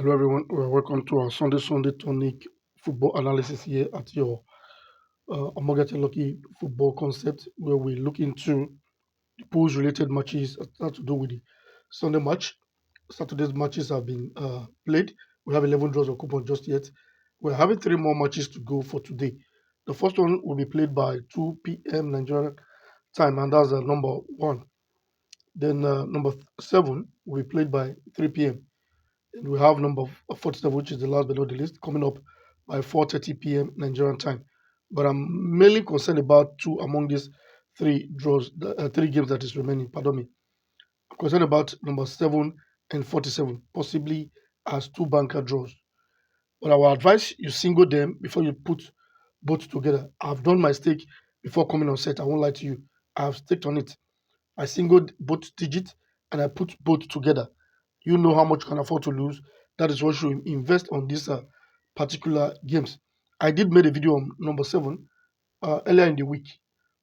Hello, everyone. Welcome to our Sunday tonic football analysis here at your Omogate Lucky football concept, where we look into the pools related matches that have to do with the Sunday match. Saturday's matches have been played. We have 11 draws of coupon just yet. We're having three more matches to go for today. The first one will be played by 2 p.m. Nigerian time, and that's number one. Then number seven will be played by 3 p.m. And we have number 47, which is the last but not the least, coming up by 4:30 p.m. Nigerian time. But I'm mainly concerned about two among these three draws, three games that is remaining. Pardon me. I'm concerned about number 7 and 47, possibly as two banker draws. But I will advise you single them before you put both together. I've done my stake before coming on set. I won't lie to you. I've staked on it. I singled both digits and I put both together. You know how much you can afford to lose. That is what you invest on these particular games. I did make a video on number seven earlier in the week,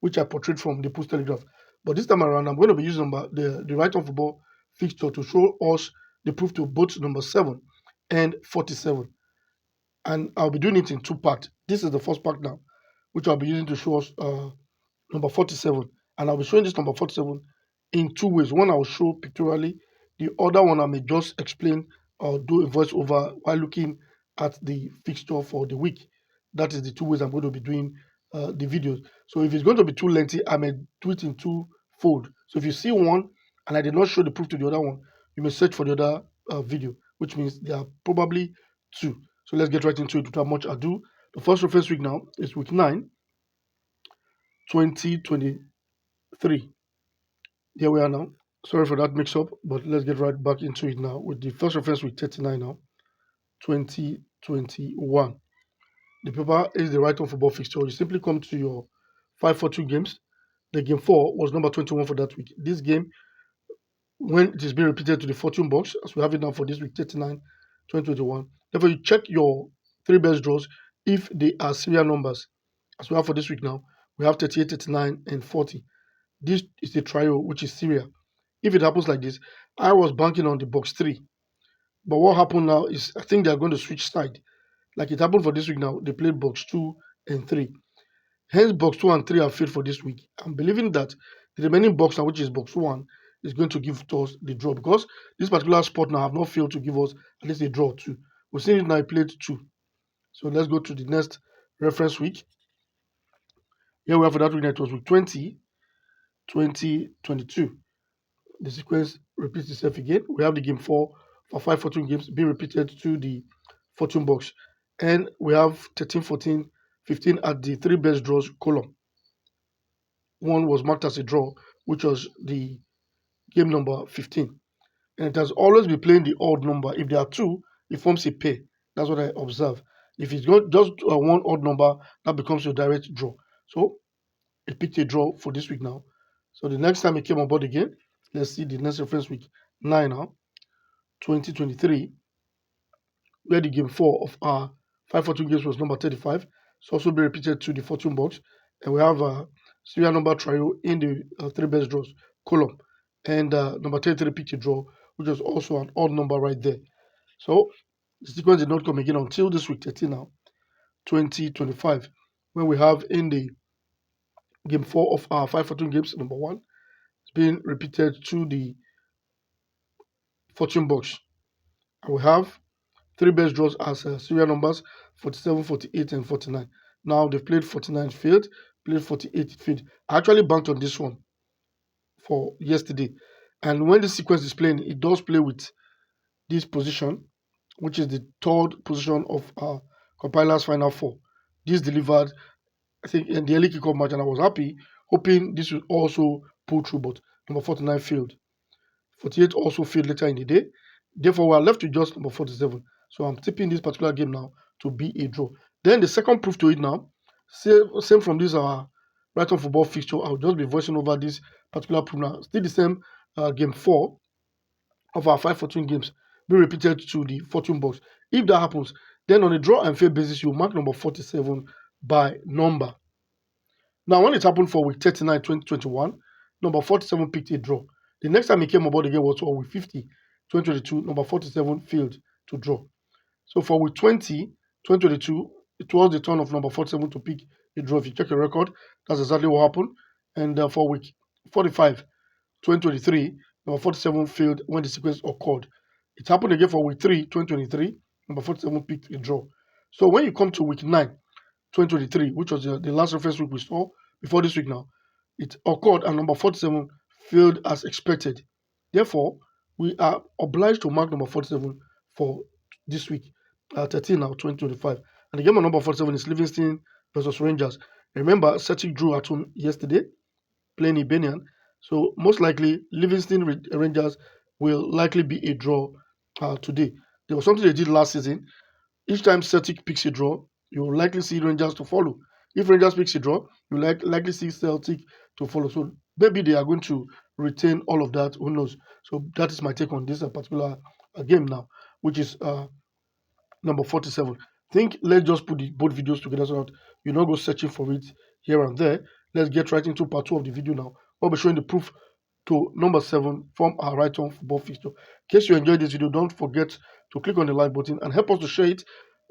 which I portrayed from the Post Telegraph. But this time around, I'm going to be using the Right on Football fixture to show us the proof to both number 7 and 47. And I'll be doing it in two parts. This is the first part now, which I'll be using to show us number 47. And I'll be showing this number 47 in two ways. One, I'll show pictorially. The other one, I may just explain or do a voiceover while looking at the fixture for the week. That is the two ways I'm going to be doing the videos. So if it's going to be too lengthy, I may do it in two fold. So if you see one and I did not show the proof to the other one, you may search for the other video, which means there are probably two. So let's get right into it without much ado. The first reference week now is week 9, 2023. Here we are now. Sorry for that mix up, but let's get right back into it now with the first reference week 39 now, 2021. The paper is the Right on Football fixture. You simply come to your 542 games. The game 4 was number 21 for that week. This game, when it is being repeated to the fortune box, as we have it now for this week 39, 2021. Therefore, you check your three best draws if they are serial numbers. As we have for this week now, we have 38, 39, and 40. This is the trio, which is serial. If it happens like this, I was banking on the box 3. But what happened now is I think they are going to switch side. Like it happened for this week now, they played box 2 and 3. Hence, box 2 and 3 are failed for this week. I'm believing that the remaining box now, which is box 1, is going to give us the draw because this particular spot now have not failed to give us at least a draw 2. We've seen it now, I played 2. So let's go to the next reference week. Here we have for that week, it was week 20, 2022. The sequence repeats itself again. We have the game 4 for 514 games being repeated to the fortune box. And we have 13, 14, 15 at the three best draws column. One was marked as a draw, which was the game number 15. And it has always been playing the odd number. If there are two, it forms a pair. That's what I observe. If it's got just one odd number, that becomes your direct draw. So it picked a draw for this week now. So the next time it came on board again, let's see the next reference week 9 now, 2023, where the game 4 of our 542 games was number 35. It's also been repeated to the fortune box. And we have a serial number trio in the three best draws column. And number 33 picked a draw, which was also an odd number right there. So the sequence did not come again until this week 13 now, 2025, when we have in the game 4 of our 542 games, number 1, it's being repeated to the fortune box. And we have three best draws as serial numbers 47, 48, and 49. Now they've played 49 field, played 48 field. I actually banked on this one for yesterday. And when the sequence is playing, it does play with this position, which is the third position of compiler's final four. This delivered, I think, in the early kickoff match, and I was happy, hoping this would also pull through, but number 49 failed. 48 also failed later in the day. Therefore, we are left with just number 47. So I'm tipping this particular game now to be a draw. Then the second proof to it now, same from this Right on Football fixture. I'll just be voicing over this particular proof now. Still the same game 4 of our 514 games be repeated to the fortune box. If that happens, then on a draw and fail basis, you mark number 47 by number. Now, when it happened for week 39, 2021, number 47 picked a draw. The next time he came aboard again was for week 50, 2022, number 47 failed. to draw. So for week 20, 2022, it was the turn of number 47 to pick a draw. If you check your record, that's exactly what happened. And for week 45, 2023, number 47 failed when the sequence occurred. It happened again for week 3, 2023, number 47 picked a draw. So when you come to week 9, 2023, which was the last reference week we saw before this week now, it occurred and number 47 failed as expected. Therefore, we are obliged to mark number 47 for this week, 13 now, 2025. And the game on number 47 is Livingston versus Rangers. Remember, Celtic drew at home yesterday, playing Ibanian. So most likely, Livingston Rangers will likely be a draw today. There was something they did last season. Each time Celtic picks a draw, you will likely see Rangers to follow. If Rangers picks a draw, you likely see Celtic to follow. So maybe they are going to retain all of that. Who knows? So that is my take on this particular game now, which is number 47. Think let's just put both videos together so that you not go searching for it here and there. Let's get right into part 2 of the video now. I'll be showing the proof to number 7 from our right on football fixture. In case you enjoyed this video, don't forget to click on the like button and help us to share it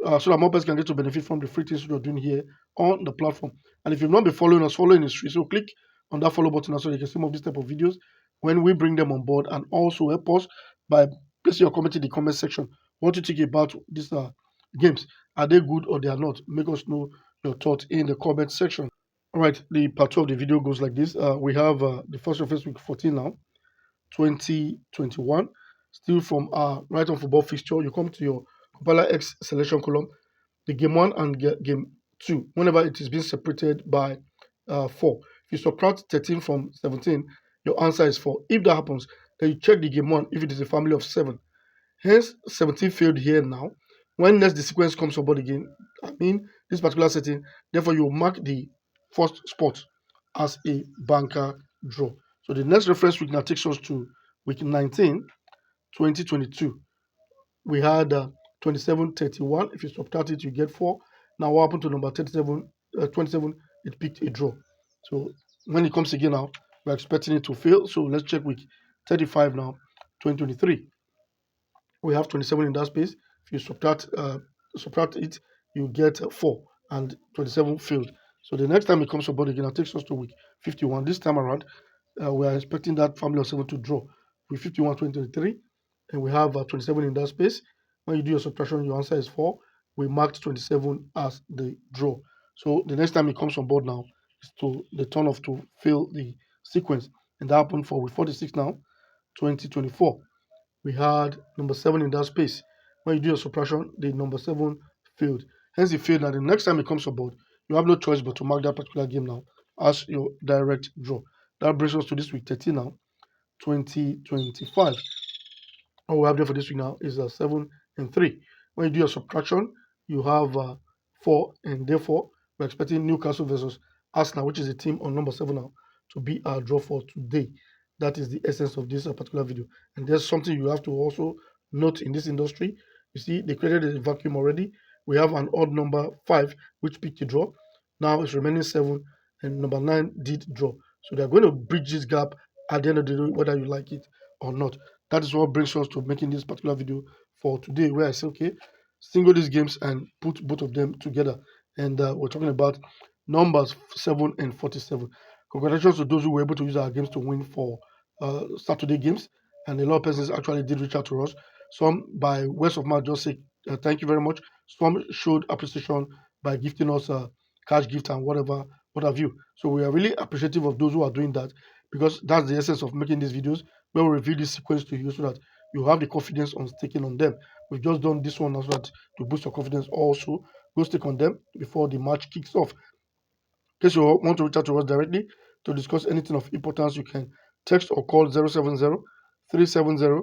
so that more people can get to benefit from the free things we're doing here on the platform. And if you've not been following us, follow in history. So click on that follow button so you can see more of this type of videos when we bring them on board, and also help us by placing your comment in the comment section. What you think about these games? Are they good or they are not? Make us know your thoughts in the comment section. All right, the part 2 of the video goes like this. We have the first reference week 14 now, 2021. Still from our right on football fixture, you come to your compiler X selection column, the game 1 and game 2, whenever it is being separated by 4. If you subtract 13 from 17, your answer is 4. If that happens, then you check the game 1 if it is a family of 7. Hence, 17 failed here now. When next the sequence comes on board again, I mean this particular setting, therefore you mark the first spot as a banker draw. So the next reference week now takes us to week 19, 2022. We had 27-31. If you subtract it, you get 4. Now what happened to number 27? It picked a draw. So when it comes again now, we're expecting it to fail. So let's check week 35 now, 2023. We have 27 in that space. If you subtract it, you get 4, and 27 failed. So the next time it comes about again, it takes us to week 51. This time around, we are expecting that family of 7 to draw. Week 51, 2023, and we have 27 in that space. When you do your subtraction, your answer is 4. We marked 27 as the draw. So the next time it comes on board now is to the turn off to fail the sequence, and that happened for week 46 now, 2024. We had number 7 in that space. When you do your subtraction, the number 7 failed. Hence, it failed. Now, the next time it comes aboard, you have no choice but to mark that particular game now as your direct draw. That brings us to this week 13 now, 2025. All we have there for this week now is 7 and 3. When you do your subtraction, you have 4, and therefore we're expecting Newcastle versus Arsenal, which is a team on number 7 now, to be our draw for today. That is the essence of this particular video. And there's something you have to also note in this industry. You see, they created a vacuum already. We have an odd number 5, which picked a draw. Now it's remaining 7, and number 9 did draw. So they're going to bridge this gap at the end of the day, whether you like it or not. That is what brings us to making this particular video for today, where I say, okay, single these games and put both of them together. And we're talking about numbers 7 and 47. Congratulations to those who were able to use our games to win for Saturday games. And a lot of persons actually did reach out to us. Some by words of mouth just say thank you very much. Some showed appreciation by gifting us cash gift and whatever, what have you. So we are really appreciative of those who are doing that, because that's the essence of making these videos, where we reveal this sequence to you so that you have the confidence on sticking on them. We've just done this one so that to boost your confidence also. Go stick on them before the match kicks off. In case you want to reach out to us directly to discuss anything of importance, you can text or call 070 370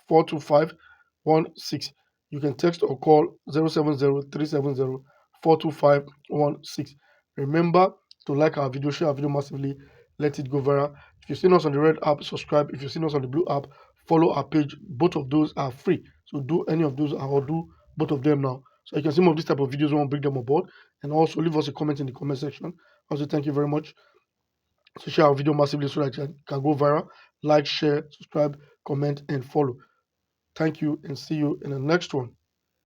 42516. You can text or call 070 370 42516. Remember to like our video, share our video massively, let it go viral. If you've seen us on the red app, subscribe. If you've seen us on the blue app, follow our page. Both of those are free. So do any of those or do both of them now. So you can see more of this type of videos when we bring them aboard. And also leave us a comment in the comment section. Also, thank you very much. So share our video massively so that it can go viral. Like, share, subscribe, comment, and follow. Thank you, and see you in the next one.